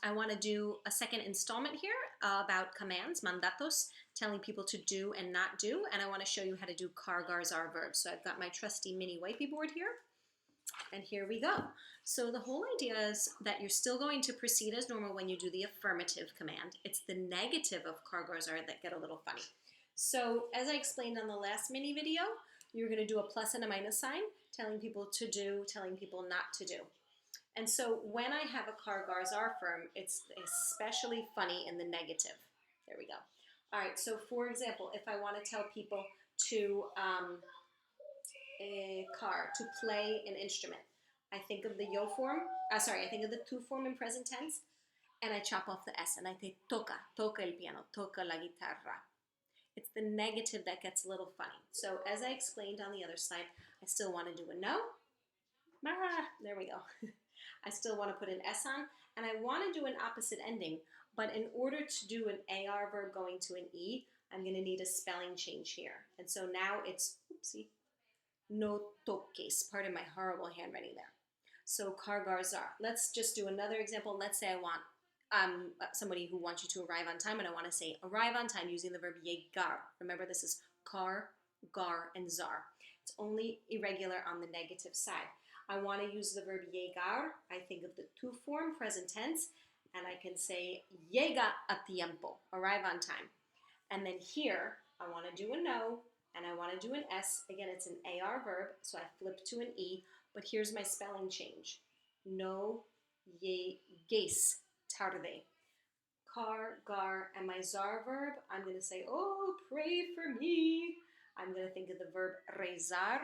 I want to do a second installment here about commands, mandatos, telling people to do and not do, and I want to show you how to do cargarzar verbs. So I've got my trusty mini whitey board here, and here we go. So the whole idea is that you're still going to proceed as normal when you do the affirmative command. It's the negative of cargarzar that get a little funny. So as I explained on the last mini video, you're going to do a plus and a minus sign, telling people to do, telling people not to do. And so when I have a cargarzar firm, it's especially funny in the negative. There we go. All right, so for example, if I want to tell people to to play an instrument, I think of the yo form, I think of the tu form in present tense, and I chop off the S and I say toca el piano, toca la guitarra. It's the negative that gets a little funny. So as I explained on the other side, I still want to do a no. There we go. I still want to put an S on, and I want to do an opposite ending, but in order to do an AR verb going to an E, I'm going to need a spelling change here. And so now it's, oopsie, no toques. Pardon my horrible handwriting there. So cargarzar. Let's just do another example. Let's say I want somebody who wants you to arrive on time, and I want to say arrive on time using the verb llegar. Remember, this is car, gar, and zar. It's only irregular on the negative side. I want to use the verb llegar. I think of the tu form, present tense, and I can say llega a tiempo, arrive on time. And then here, I want to do a no, and I want to do an S. Again, it's an AR verb, so I flip to an E, but here's my spelling change. No llegues tarde. Car, gar, and my zar verb, I'm going to say, oh, pray for me. I'm going to think of the verb rezar,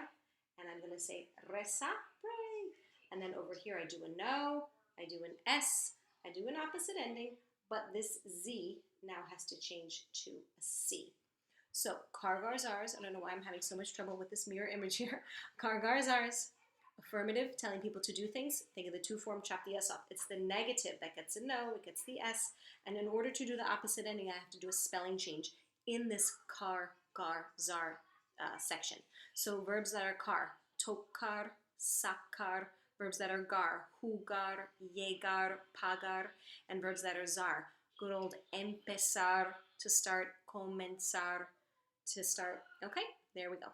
and I'm going to say reza, pray. And then over here, I do a no, I do an S, I do an opposite ending, but this Z now has to change to a C. So cargarzars, I don't know why I'm having so much trouble with this mirror image here. Cargarzars, affirmative, telling people to do things. Think of the tu form, chop the S off. It's the negative that gets a no, it gets the S. And in order to do the opposite ending, I have to do a spelling change in this cargarzar section. So verbs that are car, tocar, sacar. Verbs that are gar, jugar, llegar, pagar. And verbs that are zar, good old empezar, to start, comenzar, to start. Okay, there we go.